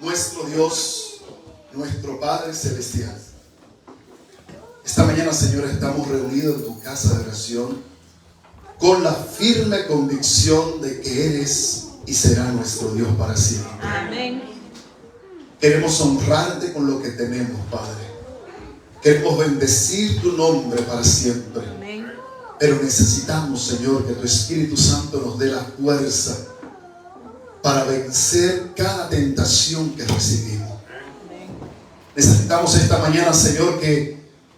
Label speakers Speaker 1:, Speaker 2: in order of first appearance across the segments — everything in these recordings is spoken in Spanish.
Speaker 1: nuestro Dios, nuestro Padre Celestial. Esta mañana, Señor, estamos reunidos en tu casa de oración con la firme convicción de que eres y será nuestro Dios para siempre.
Speaker 2: Amén.
Speaker 1: Queremos honrarte con lo que tenemos, Padre. Queremos bendecir tu nombre para siempre.
Speaker 2: Amén.
Speaker 1: Pero necesitamos, Señor, que tu Espíritu Santo nos dé la fuerza para vencer cada tentación que recibimos.
Speaker 2: Amén.
Speaker 1: Necesitamos esta mañana, Señor, que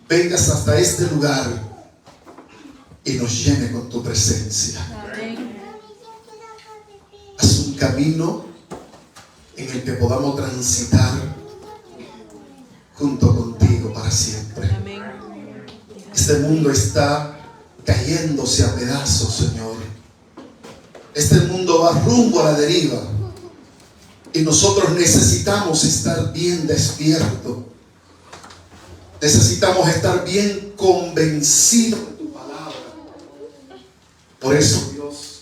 Speaker 1: vengas hasta este lugar y nos llene con tu presencia.
Speaker 2: Amén.
Speaker 1: Haz un camino en el que podamos transitar junto contigo para siempre.
Speaker 2: Amén.
Speaker 1: Este mundo está cayéndose a pedazos, Señor. Este mundo va rumbo a la deriva y nosotros necesitamos estar bien despiertos. Necesitamos estar bien convencidos de tu palabra. Por eso, Dios,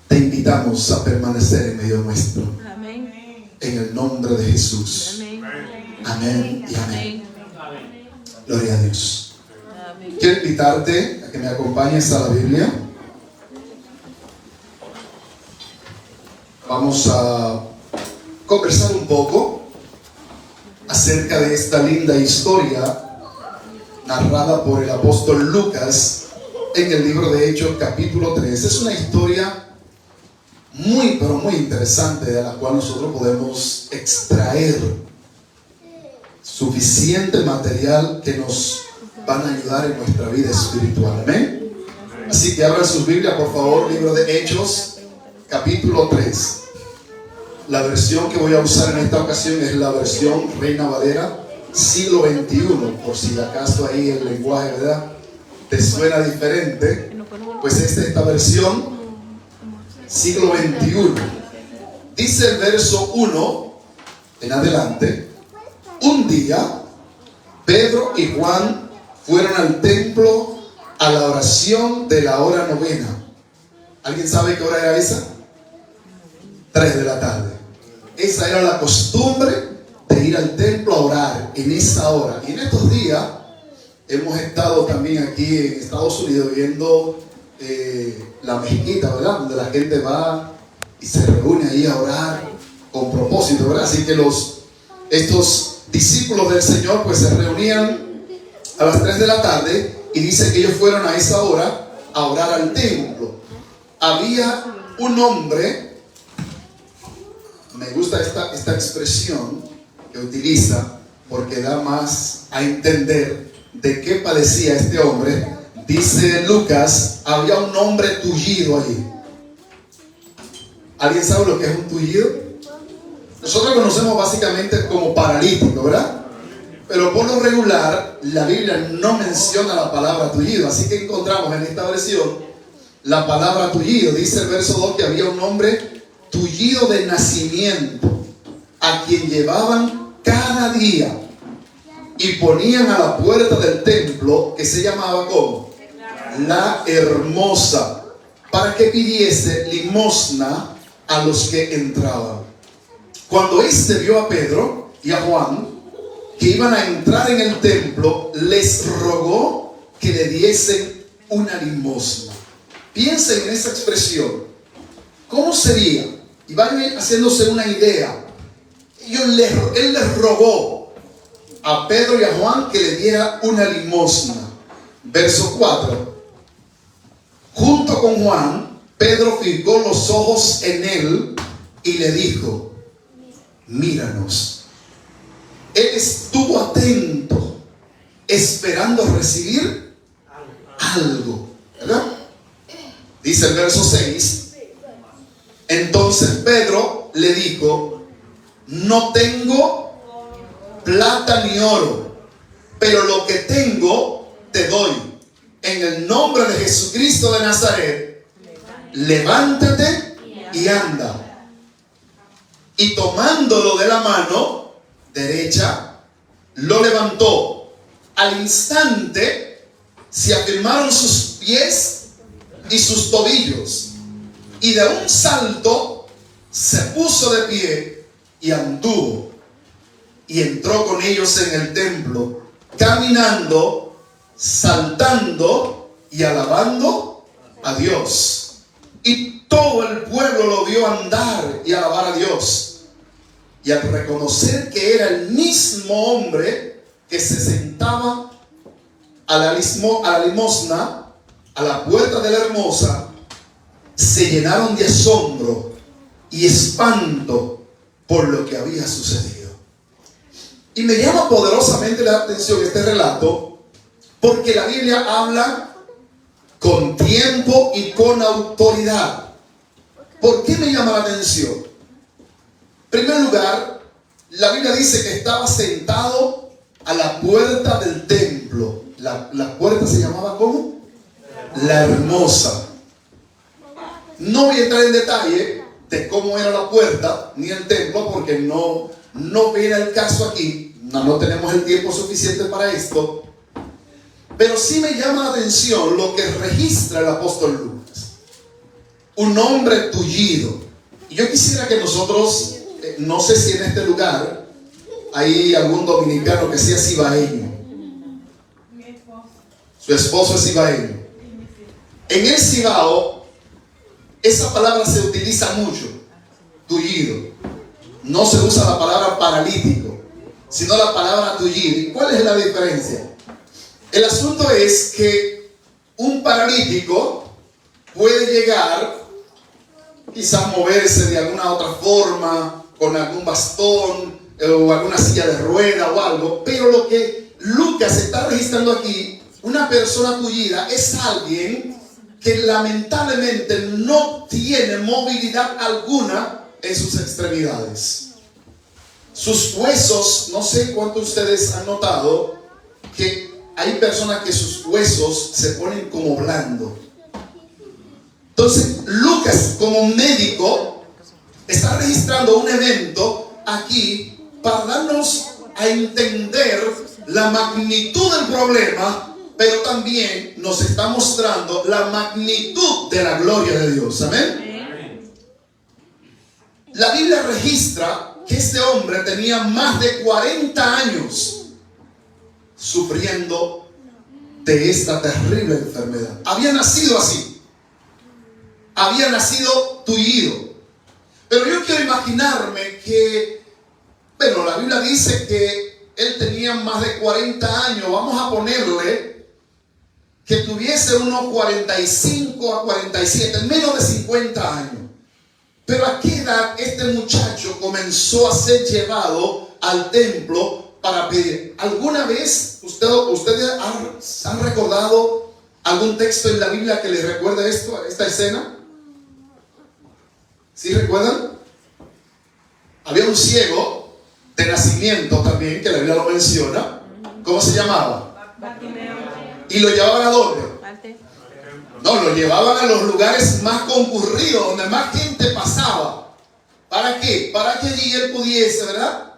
Speaker 1: te invitamos a permanecer en medio nuestro.
Speaker 2: Amén.
Speaker 1: En el nombre de Jesús.
Speaker 2: Amén.
Speaker 1: Amén y amén.
Speaker 2: Amén.
Speaker 1: Gloria a Dios.
Speaker 2: Amén.
Speaker 1: Quiero invitarte a que me acompañes a la Biblia. Vamos a conversar un poco acerca de esta linda historia narrada por el apóstol Lucas en el libro de Hechos capítulo 3. Es una historia muy, pero muy interesante, de la cual nosotros podemos extraer suficiente material que nos van a ayudar en nuestra vida espiritual. Amén. Así que abran sus Biblias, por favor, libro de Hechos capítulo 3. La versión que voy a usar en esta ocasión es la versión Reina Valera siglo XXI, por si acaso ahí el lenguaje, ¿verdad?, te suena diferente. Pues esta versión siglo XXI. Dice el verso 1 en adelante: un día Pedro y Juan fueron al templo a la oración de la hora novena. ¿Alguien sabe qué hora era esa? 3 de la tarde. Esa era la costumbre de ir al templo a orar en esa hora. Y en estos días hemos estado también aquí en Estados Unidos viendo la mezquita, ¿verdad?, donde la gente va y se reúne ahí a orar con propósito, ¿verdad? Así que estos discípulos del Señor pues se reunían a las 3 de la tarde y dice que ellos fueron a esa hora a orar al templo. Había un hombre, me gusta esta expresión que utiliza porque da más a entender de qué padecía este hombre. Dice Lucas, había un hombre tullido allí. ¿Alguien sabe lo que es un tullido? Nosotros lo conocemos básicamente como paralítico, ¿verdad? Pero por lo regular la Biblia no menciona la palabra tullido. Así que encontramos en esta versión la palabra tullido. Dice el verso 2 que había un hombre tullido de nacimiento, a quien llevaban cada día y ponían a la puerta del templo, que se llamaba ¿cómo? La Hermosa, para que pidiese limosna a los que entraban. Cuando éste vio a Pedro y a Juan que iban a entrar en el templo, les rogó que le diesen una limosna. Piensen en esa expresión. ¿Cómo sería? Y vayan haciéndose una idea. Él les rogó a Pedro y a Juan que le diera una limosna. Verso 4. Junto con Juan, Pedro fijó los ojos en él y le dijo: míranos. Él estuvo atento, esperando recibir algo, ¿verdad? Dice el verso 6. Entonces Pedro le dijo: no tengo plata ni oro, pero lo que tengo te doy. En el nombre de Jesucristo de Nazaret, levántate y anda. Y tomándolo de la mano derecha, lo levantó. Al instante se afirmaron sus pies y sus tobillos, y de un salto se puso de pie y anduvo y entró con ellos en el templo, caminando, saltando y alabando a Dios. Y todo el pueblo lo vio andar y alabar a Dios. Y al reconocer que era el mismo hombre que se sentaba a la limosna, a la puerta de la hermosa, se llenaron de asombro y espanto por lo que había sucedido. Y me llama poderosamente la atención este relato, porque la Biblia habla con tiempo y con autoridad. ¿Por qué me llama la atención? En primer lugar, la Biblia dice que estaba sentado a la puerta del templo. La puerta se llamaba ¿cómo? La hermosa. No voy a entrar en detalle de cómo era la puerta ni el templo, porque no viene el caso aquí. No tenemos el tiempo suficiente para esto. Pero sí me llama la atención lo que registra el apóstol Lucas. Un hombre tullido. Y yo quisiera que nosotros, no sé si en este lugar hay algún dominicano que sea cibaeño. Su esposo es cibaeño. En el Cibao, esa palabra se utiliza mucho, tullido. No se usa la palabra paralítico, sino la palabra tullido. ¿Y cuál es la diferencia? El asunto es que un paralítico puede llegar, quizás moverse de alguna otra forma, con algún bastón o alguna silla de rueda o algo, pero lo que Lucas está registrando aquí, una persona tullida, es alguien que lamentablemente no tiene movilidad alguna en sus extremidades. Sus huesos, no sé cuántos de ustedes han notado que hay personas que sus huesos se ponen como blando. Entonces Lucas, como médico, está registrando un evento aquí para darnos a entender la magnitud del problema, pero también nos está mostrando la magnitud de la gloria de Dios. Amén. La Biblia registra que este hombre tenía más de 40 años sufriendo de esta terrible enfermedad. Había nacido así. Había nacido tullido. Pero yo quiero imaginarme que, bueno, la Biblia dice que él tenía más de 40 años. Vamos a ponerle que tuviese unos 45 a 47, menos de 50 años. Pero ¿a qué edad este muchacho comenzó a ser llevado al templo para pedir? ¿Alguna vez ustedes han recordado algún texto en la Biblia que les recuerde esta escena? ¿Sí recuerdan? Había un ciego de nacimiento también, que la Biblia lo menciona. ¿Cómo se llamaba? ¿Y lo llevaban a dónde? No, lo llevaban a los lugares más concurridos, donde más gente pasaba. ¿Para qué? Para que allí él pudiese, ¿verdad?,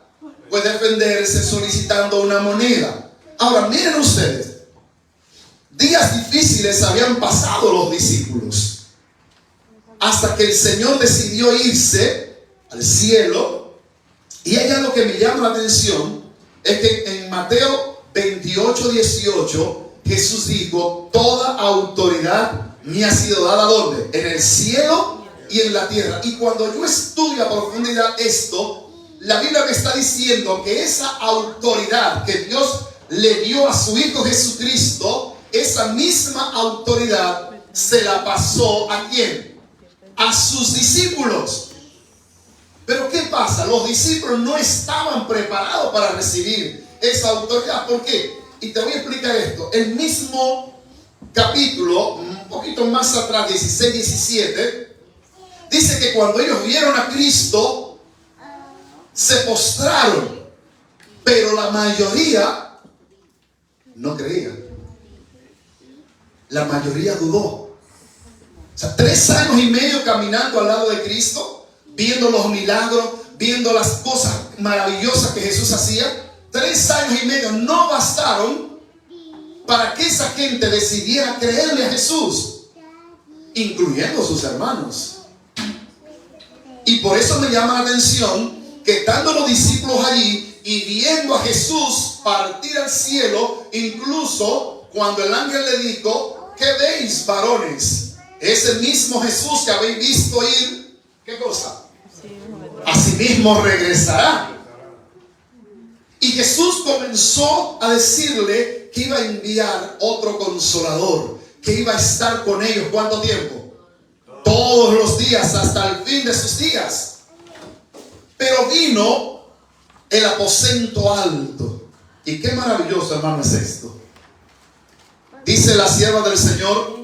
Speaker 1: pues defenderse solicitando una moneda. Ahora, miren ustedes, días difíciles habían pasado los discípulos, hasta que el Señor decidió irse al cielo. Y allá lo que me llama la atención es que en Mateo 28:18, Jesús dijo: toda autoridad me ha sido dada, ¿dónde? En el cielo y en la tierra. Y cuando yo estudio a profundidad esto, la Biblia me está diciendo que esa autoridad que Dios le dio a su Hijo Jesucristo, esa misma autoridad se la pasó ¿a quién? A sus discípulos. Pero ¿qué pasa? Los discípulos no estaban preparados para recibir esa autoridad. ¿Por qué? Y te voy a explicar esto. El mismo capítulo, un poquito más atrás, 16, 17, dice que cuando ellos vieron a Cristo, se postraron, pero la mayoría no creía. La mayoría dudó. O sea, 3 años y medio caminando al lado de Cristo, viendo los milagros, viendo las cosas maravillosas que Jesús hacía. 3 años y medio no bastaron para que esa gente decidiera creerle a Jesús, incluyendo sus hermanos. Y por eso me llama la atención que estando los discípulos allí y viendo a Jesús partir al cielo, incluso cuando el ángel le dijo: ¿qué veis, varones? Ese mismo Jesús que habéis visto ir, ¿qué cosa? Asimismo regresará. Y Jesús comenzó a decirle que iba a enviar otro consolador, que iba a estar con ellos. ¿Cuánto tiempo? Todos los días, hasta el fin de sus días. Pero vino el aposento alto. Y qué maravilloso, hermano, es esto. Dice la sierva del Señor,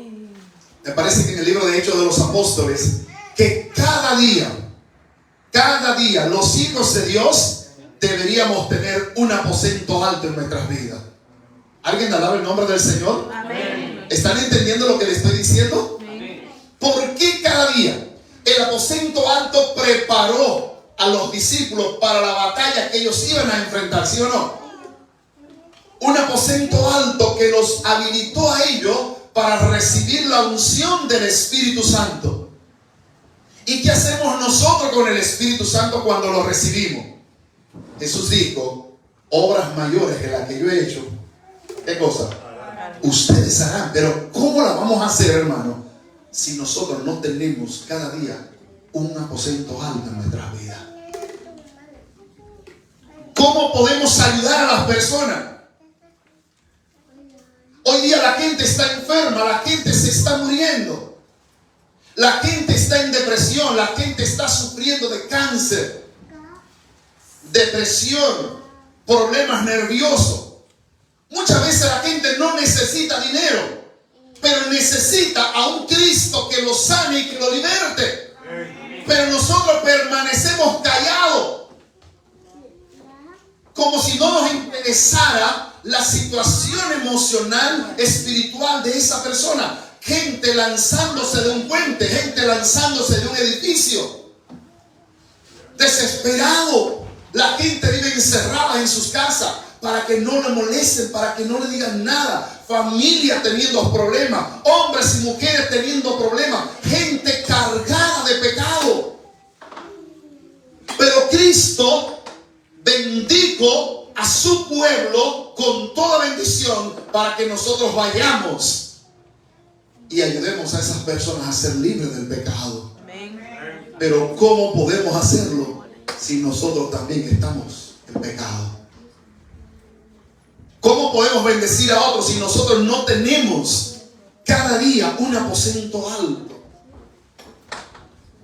Speaker 1: me parece que en el libro de Hechos de los Apóstoles, que cada día los hijos de Dios deberíamos tener un aposento alto en nuestras vidas. ¿Alguien alaba el nombre del Señor?
Speaker 2: Amén.
Speaker 1: ¿Están entendiendo lo que le estoy diciendo?
Speaker 2: Amén.
Speaker 1: ¿Por qué cada día el aposento alto preparó a los discípulos para la batalla que ellos iban a enfrentar? ¿Sí o no? Un aposento alto que los habilitó a ellos para recibir la unción del Espíritu Santo. ¿Y qué hacemos nosotros con el Espíritu Santo cuando lo recibimos? Jesús dijo: obras mayores que las que yo he hecho, ¿qué cosa? Ustedes harán. Pero ¿cómo la vamos a hacer, hermano, si nosotros no tenemos cada día un aposento alto en nuestras vidas? ¿Cómo podemos ayudar a las personas? Hoy día la gente está enferma, la gente se está muriendo, la gente está en depresión, la gente está sufriendo de cáncer, depresión, problemas nerviosos. Muchas veces la gente no necesita dinero, pero necesita a un Cristo que lo sane y que lo liberte. Pero nosotros permanecemos callados, como si no nos interesara la situación emocional, espiritual de esa persona. Gente lanzándose de un puente, gente lanzándose de un edificio, desesperado. La gente vive encerrada en sus casas para que no le molesten, para que no le digan nada. Familia teniendo problemas, hombres y mujeres teniendo problemas, gente cargada de pecado. Pero Cristo bendijo a su pueblo con toda bendición para que nosotros vayamos y ayudemos a esas personas a ser libres del pecado.
Speaker 2: Amén.
Speaker 1: Pero ¿cómo podemos hacerlo si nosotros también estamos en pecado? ¿Cómo podemos bendecir a otros si nosotros no tenemos cada día un aposento alto?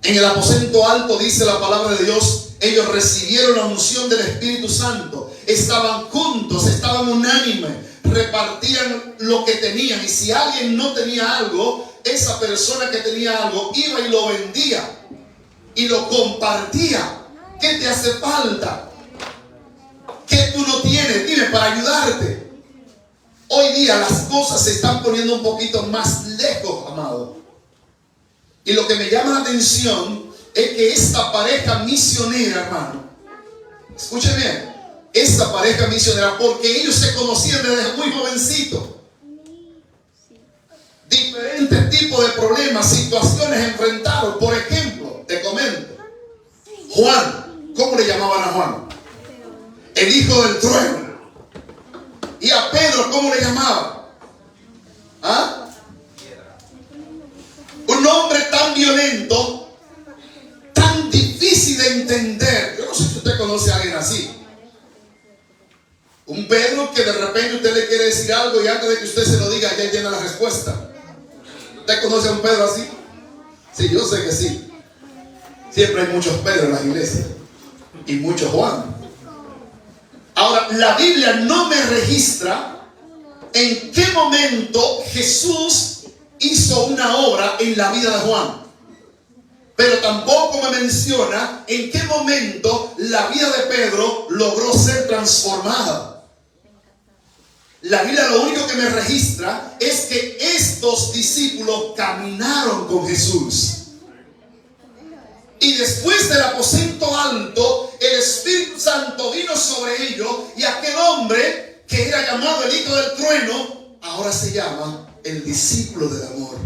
Speaker 1: En el aposento alto, dice la palabra de Dios, ellos recibieron la unción del Espíritu Santo, estaban juntos, estaban unánimes, repartían lo que tenían. Y si alguien no tenía algo, esa persona que tenía algo iba y lo vendía y lo compartía. ¿Qué te hace falta? ¿Qué tú no tienes? Dime, para ayudarte. Hoy día las cosas se están poniendo un poquito más lejos, amado. Y lo que me llama la atención es que esta pareja misionera, hermano, escuche bien, esta pareja misionera, porque ellos se conocían desde muy jovencitos, diferentes tipos de problemas, situaciones enfrentados. Por ejemplo, te comento, Juan, ¿cómo le llamaban a Juan? El hijo del trueno. Y a Pedro, ¿cómo le llamaban? ¿Ah? Un hombre tan violento, tan difícil de entender. Yo no sé si usted conoce a alguien así. Un Pedro que de repente usted le quiere decir algo y antes de que usted se lo diga ya llena la respuesta. ¿Usted conoce a un Pedro así? Sí, yo sé que sí. Siempre hay muchos Pedro en las iglesias y muchos Juan. Ahora, la Biblia no me registra en qué momento Jesús hizo una obra en la vida de Juan, pero tampoco me menciona en qué momento la vida de Pedro logró ser transformada. La Biblia lo único que me registra es que estos discípulos caminaron con Jesús. Y después del aposento alto, el Espíritu Santo vino sobre ellos y aquel hombre que era llamado el hijo del trueno, ahora se llama el discípulo del amor.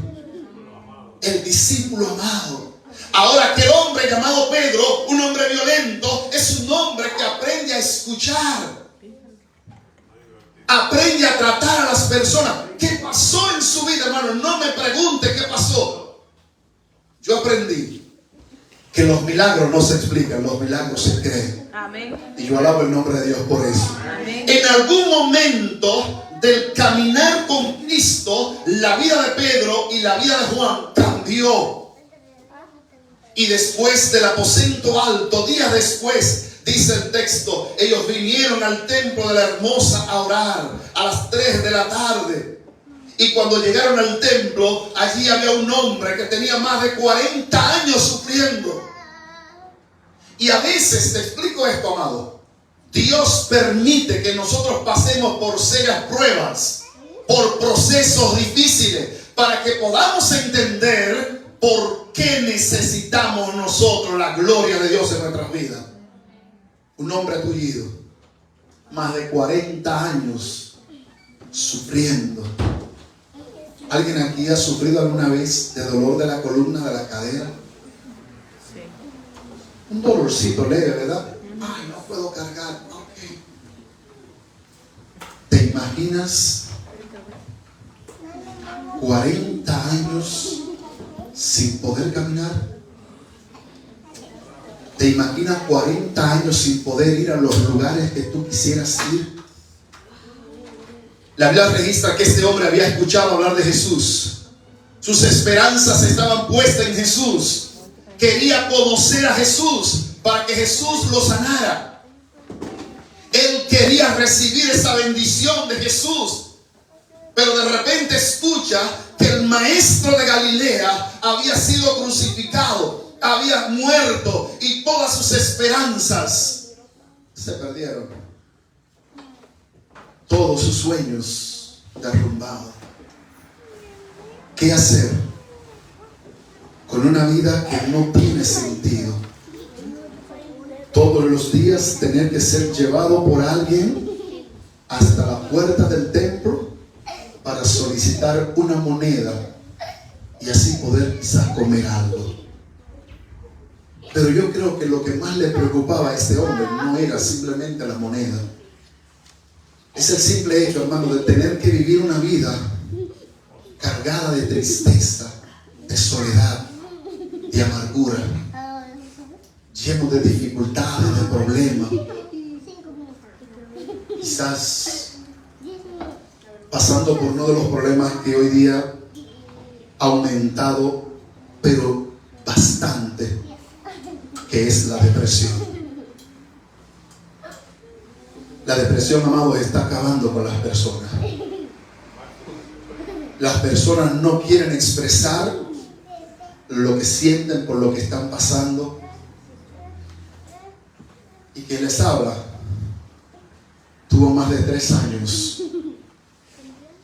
Speaker 1: El discípulo amado. Ahora aquel hombre llamado Pedro, un hombre violento, es un hombre que aprende a escuchar. Aprende a tratar a las personas. ¿Qué pasó en su vida, hermano? No me pregunte qué pasó. Yo aprendí que los milagros no se explican, los milagros se creen.
Speaker 2: Amén.
Speaker 1: Y yo alabo el nombre de Dios por eso.
Speaker 2: Amén.
Speaker 1: En algún momento del caminar con Cristo, la vida de Pedro y la vida de Juan cambió. Y después del aposento alto, días después, dice el texto, ellos vinieron al templo de la Hermosa a orar a las 3 de la tarde. Y cuando llegaron al templo, allí había un hombre que tenía más de 40 años sufriendo. Y a veces, te explico esto, amado, Dios permite que nosotros pasemos por serias pruebas, por procesos difíciles, para que podamos entender por qué necesitamos nosotros la gloria de Dios en nuestras vidas. Un hombre tullido, más de 40 años sufriendo. ¿Alguien aquí ha sufrido alguna vez de dolor de la columna, de la cadera?
Speaker 2: Sí.
Speaker 1: Un dolorcito leve, ¿verdad? Ay, no puedo cargar. Ok. ¿Te imaginas 40 años sin poder caminar? ¿Te imaginas 40 años sin poder ir a los lugares que tú quisieras ir? La Biblia registra que este hombre había escuchado hablar de Jesús. Sus esperanzas estaban puestas en Jesús. Quería conocer a Jesús para que Jesús lo sanara. Él quería recibir esa bendición de Jesús. Pero de repente escucha que el maestro de Galilea había sido crucificado, había muerto y todas sus esperanzas se perdieron. Todos sus sueños derrumbados. ¿Qué hacer con una vida que no tiene sentido? Todos los días tener que ser llevado por alguien hasta la puerta del templo para solicitar una moneda y así poder quizás comer algo. Pero yo creo que lo que más le preocupaba a este hombre no era simplemente la moneda. Es el simple hecho, hermano, de tener que vivir una vida cargada de tristeza, de soledad, de amargura, lleno de dificultades, de problemas. Quizás pasando por uno de los problemas que hoy día ha aumentado, pero bastante, que es la depresión. La depresión, amado, está acabando con las personas. Las personas no quieren expresar lo que sienten por lo que están pasando. Y quien les habla tuvo más de 3 años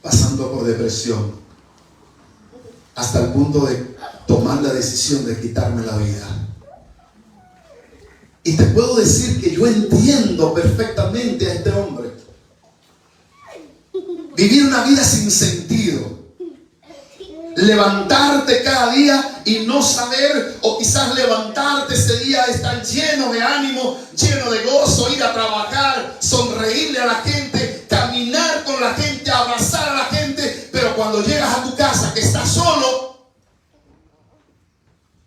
Speaker 1: pasando por depresión, hasta el punto de tomar la decisión de quitarme la vida. Y te puedo decir que yo entiendo perfectamente a este hombre. Vivir una vida sin sentido. Levantarte cada día y no saber, o quizás levantarte ese día, estar lleno de ánimo, lleno de gozo, ir a trabajar, sonreírle a la gente, caminar con la gente, abrazar a la gente, pero cuando llegas a tu casa que estás solo,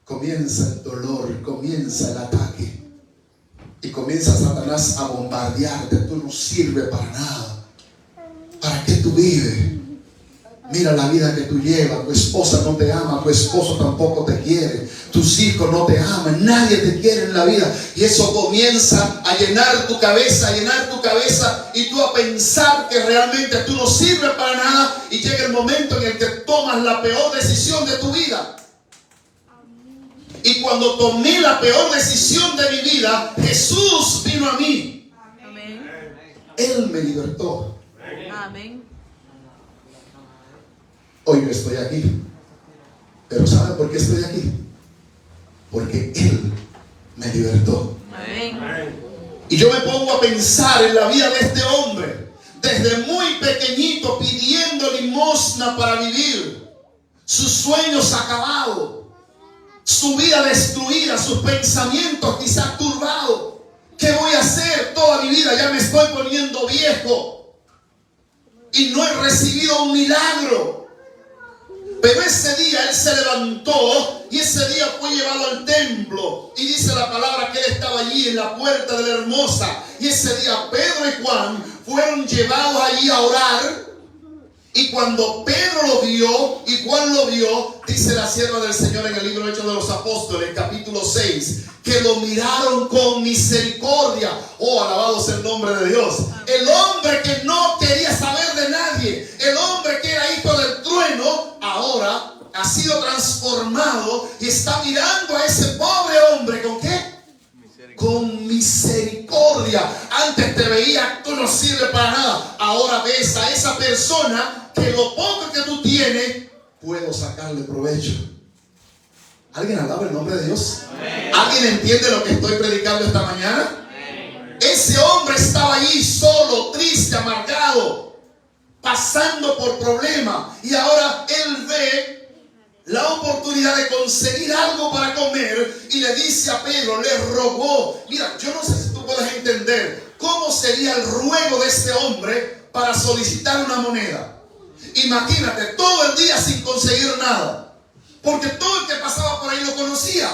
Speaker 1: comienza el dolor, comienza el ataque. Y comienza Satanás a bombardearte. Tú no sirves para nada. ¿Para qué tú vives? Mira la vida que tú llevas. Tu esposa no te ama, tu esposo tampoco te quiere, tus hijos no te aman, nadie te quiere en la vida. Y eso comienza a llenar tu cabeza, y tú a pensar que realmente tú no sirves para nada. Y llega el momento en el que tomas la peor decisión de tu vida. Y cuando tomé la peor decisión de mi vida, Jesús vino a mí.
Speaker 2: Amén.
Speaker 1: Él me libertó.
Speaker 2: Amén.
Speaker 1: Hoy yo estoy aquí. Pero ¿saben por qué estoy aquí? Porque Él me libertó.
Speaker 2: Amén.
Speaker 1: Y yo me pongo a pensar en la vida de este hombre. Desde muy pequeñito pidiendo limosna para vivir. Sus sueños acabados. su vida destruida, sus pensamientos quizás turbados. ¿Qué voy a hacer toda mi vida? Ya me estoy poniendo viejo y no he recibido un milagro. Pero ese día él se levantó y ese día fue llevado al templo. Y dice la palabra que él estaba allí en la puerta de la Hermosa. Y ese día Pedro y Juan fueron llevados allí a orar. Y cuando Pedro lo vio y Juan lo vio, dice la sierva del Señor en el libro Hechos de los Apóstoles, capítulo 6, que lo miraron con misericordia. Oh, alabado sea el nombre de Dios. El hombre que no quería saber de nadie, el hombre que era hijo del trueno, ahora ha sido transformado y está mirando a ese pobre hombre ¿con qué? Con misericordia. Antes te veía, tú no sirves para nada. Ahora ves a esa persona que lo poco que tú tienes, puedo sacarle provecho. ¿Alguien alaba el nombre de Dios? Amén. ¿Alguien entiende lo que estoy predicando esta mañana? Amén. Ese hombre estaba allí solo, triste, amargado, pasando por problemas. Y ahora él ve la oportunidad de conseguir algo para comer y le dice a Pedro, le rogó. Mira, yo no sé si tú puedes entender cómo sería el ruego de este hombre para solicitar una moneda. Imagínate, todo el día sin conseguir nada, porque todo el que pasaba por ahí lo conocía.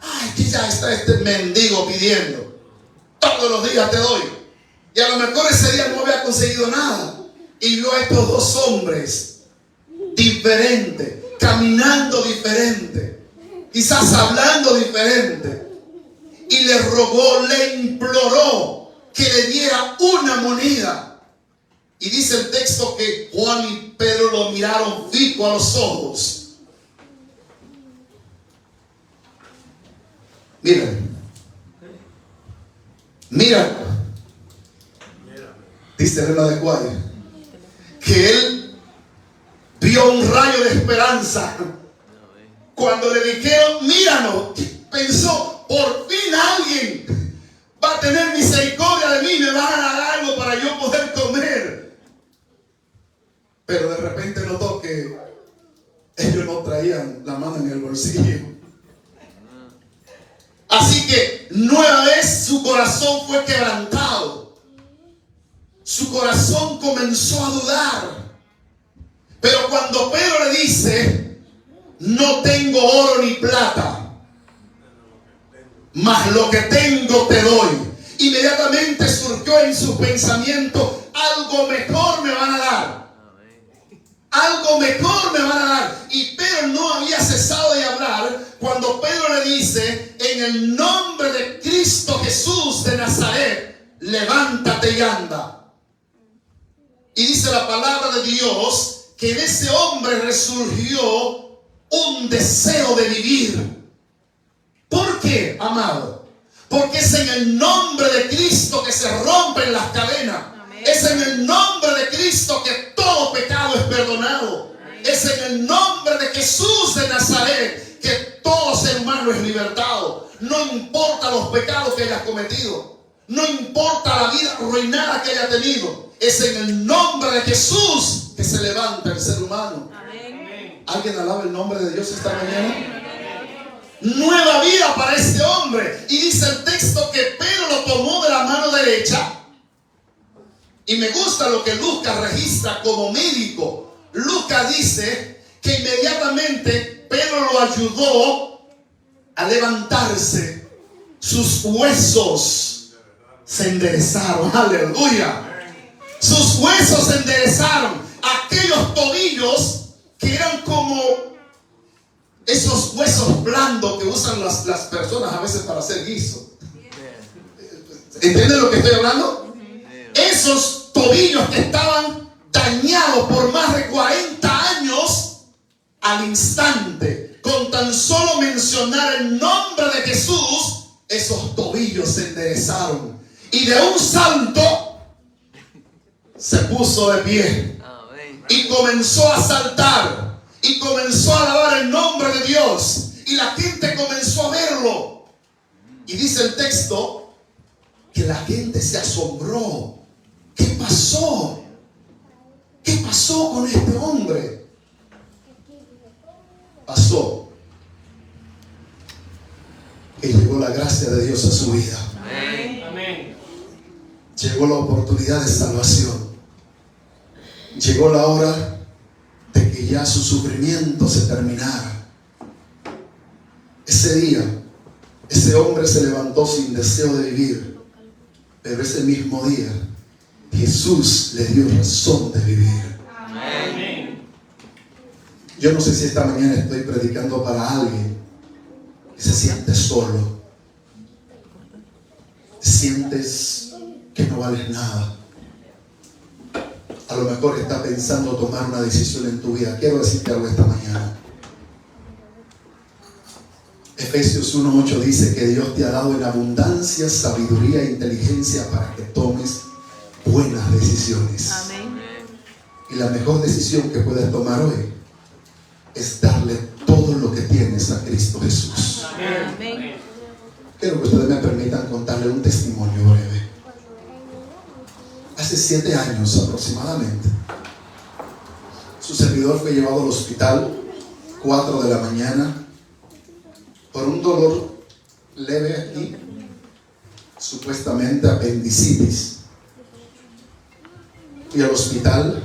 Speaker 1: Ay, que ya está este mendigo pidiendo, todos los días te doy. Y a lo mejor ese día no había conseguido nada y vio a estos dos hombres diferentes, caminando diferente, quizás hablando diferente, y le rogó, le imploró que le diera una moneda. Y dice el texto que Juan y Pedro lo miraron fijo a los ojos. Mira, dice Elena de Guaya, que él vio un rayo de esperanza. Cuando le dijeron, míranos, pensó, por fin alguien va a tener misericordia de mí, me van a dar algo para yo poder comer. Pero de repente notó que ellos no traían la mano en el bolsillo. Así que nueva vez su corazón fue quebrantado. Su corazón comenzó a dudar. Pero cuando Pedro le dice, no tengo oro ni plata, mas lo que tengo te doy, inmediatamente surgió en su pensamiento, algo mejor me van a dar. Algo mejor me van a dar. Y Pedro no había cesado de hablar cuando Pedro le dice, en el nombre de Cristo Jesús de Nazaret, levántate y anda. Y dice la palabra de Dios que en ese hombre resurgió un deseo de vivir. ¿Por qué, amado? Porque es en el nombre de Cristo que se rompen las cadenas. Amén. Es en el nombre de Cristo que todo pecado es perdonado. Amén. Es en el nombre de Jesús de Nazaret que todo ser humano es libertado. No importa los pecados que hayas cometido, no importa la vida arruinada que haya tenido, es en el nombre de Jesús que se levanta el ser humano. Amén. ¿Alguien alaba el nombre de Dios esta mañana? Nueva vida para este hombre. Y dice el texto que Pedro lo tomó de la mano derecha. Y me gusta lo que Lucas registra como médico. Lucas dice que inmediatamente Pedro lo ayudó a levantarse. Sus huesos se enderezaron. Aleluya. Sus huesos se enderezaron. Aquellos tobillos que eran como esos huesos blandos que usan las personas a veces para hacer guiso. ¿Entienden lo que estoy hablando? Esos tobillos que estaban dañados por más de 40 años, al instante, con tan solo mencionar el nombre de Jesús, esos tobillos se enderezaron. Y de un salto se puso de pie y comenzó a saltar. Y comenzó a alabar el nombre de Dios. Y la gente comenzó a verlo. Y dice el texto que la gente se asombró. ¿Qué pasó? ¿Qué pasó con este hombre? Pasó gracia de Dios a su vida.
Speaker 2: Amén.
Speaker 1: Llegó la oportunidad de salvación. Llegó la hora de que ya su sufrimiento se terminara. Ese día, ese hombre se levantó sin deseo de vivir, pero ese mismo día Jesús le dio razón de vivir.
Speaker 2: Amén.
Speaker 1: Yo no sé si esta mañana estoy predicando para alguien que se siente solo, sientes que no vales nada. A lo mejor está pensando tomar una decisión en tu vida. Quiero decirte algo esta mañana. Efesios 1:8 dice que Dios te ha dado en abundancia sabiduría e inteligencia para que tomes buenas decisiones.
Speaker 2: Amén.
Speaker 1: Y la mejor decisión que puedes tomar hoy es darle todo lo que tienes a Cristo Jesús.
Speaker 2: Amén.
Speaker 1: Quiero que ustedes me permitan contarle un testimonio breve. Hace 7 años aproximadamente, su servidor fue llevado al hospital 4 de la mañana por un dolor leve aquí, supuestamente apendicitis. Fui al hospital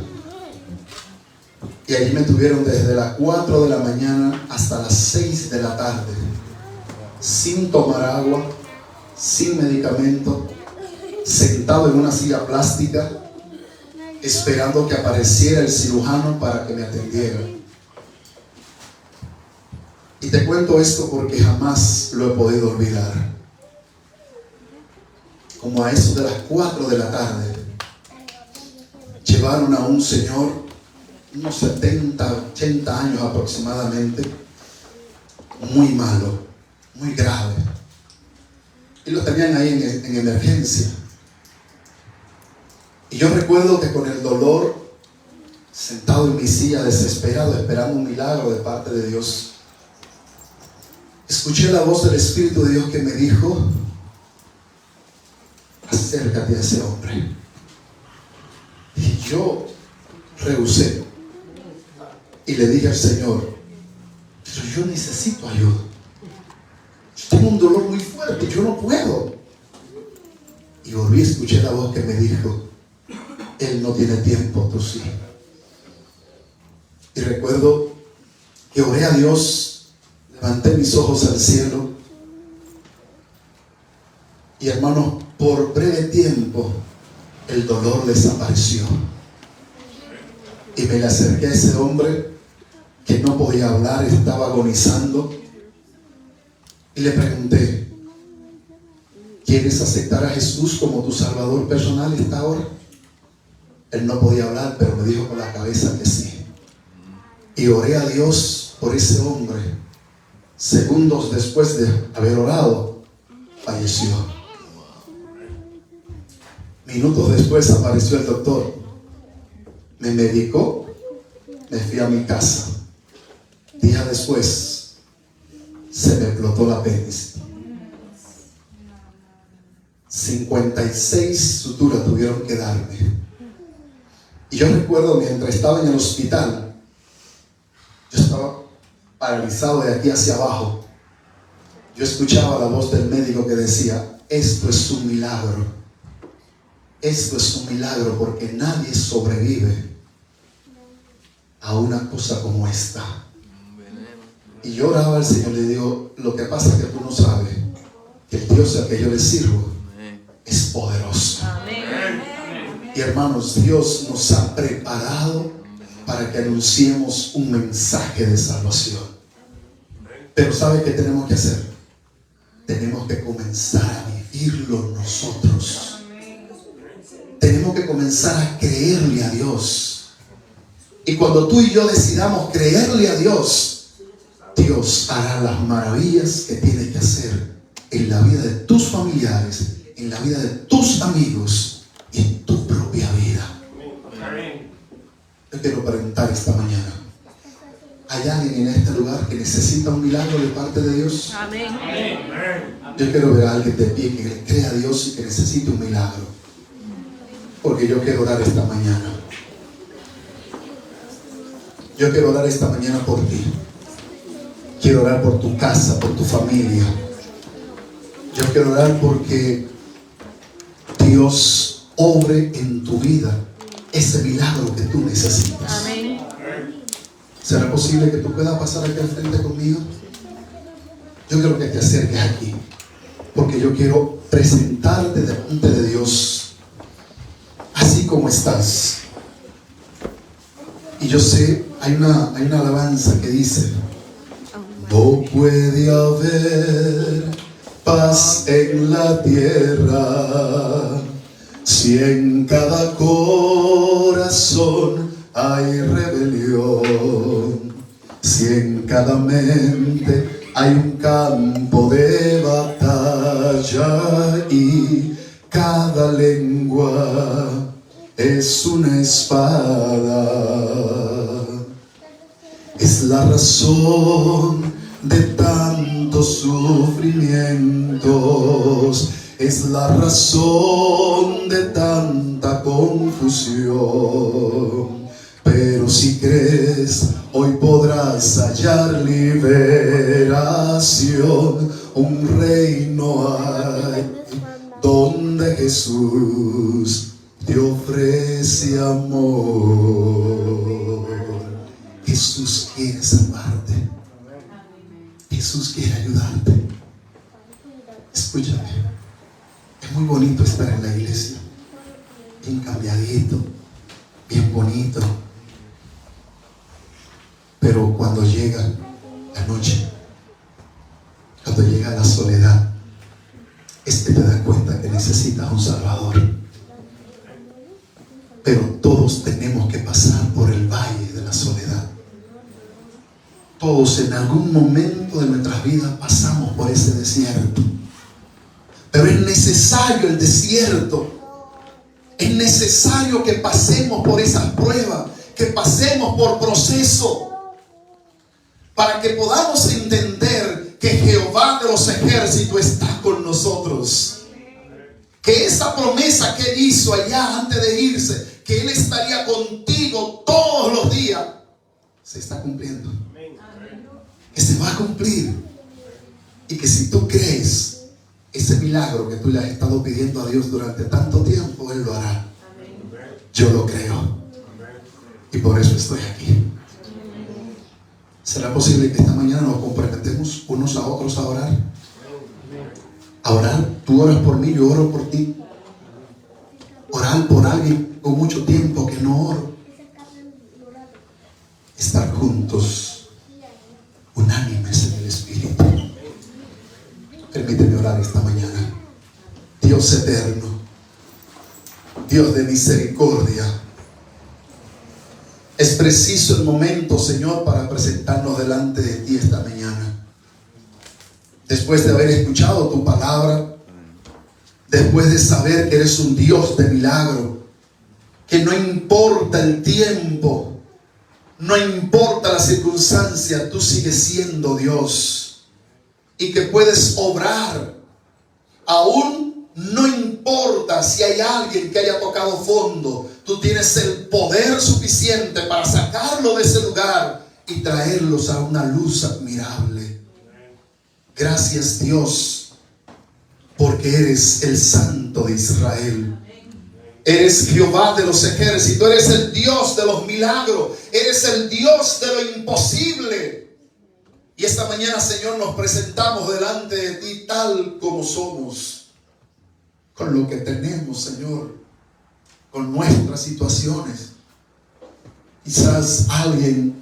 Speaker 1: y allí me tuvieron desde las 4 de la mañana hasta las 6 de la tarde, sin tomar agua, sin medicamento, sentado en una silla plástica, esperando que apareciera el cirujano para que me atendiera. Y te cuento esto porque jamás lo he podido olvidar. Como a eso de las 4 de la tarde, llevaron a un señor, unos 70, 80 años aproximadamente, muy malo, muy grave. Y lo tenían ahí en emergencia. Y yo recuerdo que con el dolor, sentado en mi silla desesperado, esperando un milagro de parte de Dios, escuché la voz del Espíritu de Dios que me dijo: acércate a ese hombre. Y yo rehusé y le dije al Señor: pero yo necesito ayuda. Yo tengo un dolor muy fuerte, yo no puedo. Y volví a escuchar la voz que me dijo: él no tiene tiempo, tú sí. Y recuerdo que oré a Dios, levanté mis ojos al cielo y, hermanos, por breve tiempo el dolor desapareció. Y me le acerqué a ese hombre que no podía hablar, estaba agonizando, y le pregunté: ¿quieres aceptar a Jesús como tu Salvador personal esta hora? Él no podía hablar, pero me dijo con la cabeza que sí. Y oré a Dios por ese hombre. Segundos después de haber orado, falleció. Minutos después apareció el doctor. Me medicó, me fui a mi casa. Días después, se me explotó la apéndice. 56 suturas tuvieron que darme. Y yo recuerdo, mientras estaba en el hospital, yo estaba paralizado de aquí hacia abajo. Yo escuchaba la voz del médico que decía: esto es un milagro. Esto es un milagro, porque nadie sobrevive a una cosa como esta. Y yo oraba al Señor y le digo: lo que pasa es que tú no sabes que el Dios al que yo le sirvo es poderoso. Y hermanos, Dios nos ha preparado para que anunciemos un mensaje de salvación. Pero ¿sabe qué tenemos que hacer? Tenemos que comenzar a vivirlo nosotros. Tenemos que comenzar a creerle a Dios. Y cuando tú y yo decidamos creerle a Dios, Dios hará las maravillas que tiene que hacer en la vida de tus familiares, en la vida de tus amigos y en tu propia vida. Yo quiero preguntar esta mañana: ¿hay alguien en este lugar que necesita un milagro de parte de Dios?
Speaker 2: Amén.
Speaker 1: Yo quiero ver a alguien de pie que le crea a Dios y que necesite un milagro, porque yo quiero orar esta mañana. Yo quiero orar esta mañana por ti. Quiero orar por tu casa, por tu familia. Yo quiero orar porque Dios obre en tu vida ese milagro que tú necesitas.
Speaker 2: Amén.
Speaker 1: ¿Será posible que tú puedas pasar aquí al frente conmigo? Yo quiero que te acerques aquí, porque yo quiero presentarte delante de Dios así como estás. Y yo sé, hay una alabanza que dice: no puede haber paz en la tierra si en cada corazón hay rebelión, si en cada mente hay un campo de batalla y cada lengua es una espada. Es la razón de tantos sufrimientos, es la razón de tanta confusión. Pero si crees, hoy podrás hallar liberación. Un reino hay donde Jesús te ofrece amor. Jesús quiere salvarte. Jesús quiere ayudarte. Escúchame, es muy bonito estar en la iglesia, bien cambiadito, bien bonito. Pero cuando llega la noche, cuando llega la soledad, te das cuenta que necesitas un Salvador. Pero todos tenemos que pasar por el valle de la soledad. Todos en algún momento de nuestras vidas pasamos por ese desierto. Pero es necesario el desierto. Es necesario que pasemos por esas pruebas, que pasemos por proceso, para que podamos entender que Jehová de los ejércitos está con nosotros. Que esa promesa que Él hizo allá antes de irse, que Él estaría contigo todos los días, se está cumpliendo. Que se va a cumplir. Y que si tú crees ese milagro que tú le has estado pidiendo a Dios durante tanto tiempo, Él lo hará. Yo lo creo. Y por eso estoy aquí. ¿Será posible que esta mañana nos comprometemos unos a otros a orar? A orar. Tú oras por mí, yo oro por ti. Orar por alguien con mucho tiempo que no oro. Estar juntos, unánimes en el Espíritu. Permíteme orar esta mañana. Dios eterno, Dios de misericordia, es preciso el momento, Señor, para presentarnos delante de ti esta mañana. Después de haber escuchado tu palabra, después de saber que eres un Dios de milagro, que no importa el tiempo, no importa la circunstancia, tú sigues siendo Dios y que puedes obrar. Aún no importa si hay alguien que haya tocado fondo, tú tienes el poder suficiente para sacarlo de ese lugar y traerlos a una luz admirable. Gracias, Dios, porque eres el Santo de Israel. Eres Jehová de los ejércitos, eres el Dios de los milagros, eres el Dios de lo imposible. Y esta mañana, Señor, nos presentamos delante de ti tal como somos, con lo que tenemos, Señor, con nuestras situaciones. Quizás alguien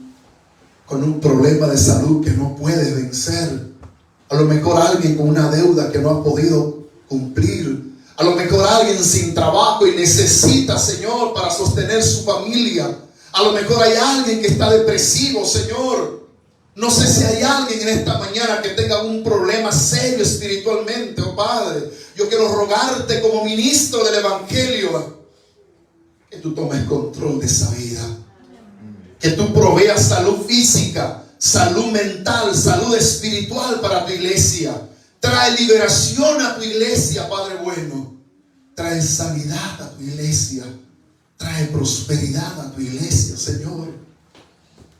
Speaker 1: con un problema de salud que no puede vencer. A lo mejor alguien con una deuda que no ha podido cumplir. A lo mejor alguien sin trabajo y necesita, Señor, para sostener su familia. A lo mejor hay alguien que está depresivo, Señor. No sé si hay alguien en esta mañana que tenga un problema serio espiritualmente, oh Padre. Yo quiero rogarte como ministro del Evangelio que tú tomes control de esa vida. Que tú proveas salud física, salud mental, salud espiritual para tu iglesia. Trae liberación a tu iglesia, Padre bueno. Trae sanidad a tu iglesia. Trae prosperidad a tu iglesia, Señor.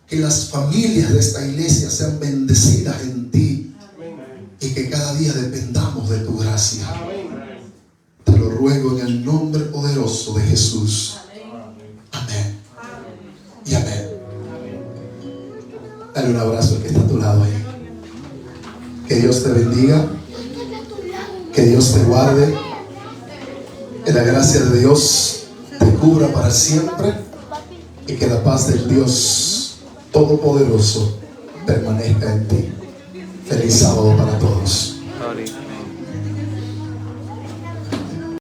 Speaker 1: Que las familias de esta iglesia sean bendecidas en ti. y que cada día dependamos de tu gracia. Te lo ruego en el nombre poderoso de Jesús. Amén. Y amén. Dale un abrazo al que está a tu lado ahí. Que Dios te bendiga. Que Dios te guarde. Que la gracia de Dios te cubra para siempre. Y que la paz del Dios Todopoderoso permanezca en ti. Feliz sábado para todos.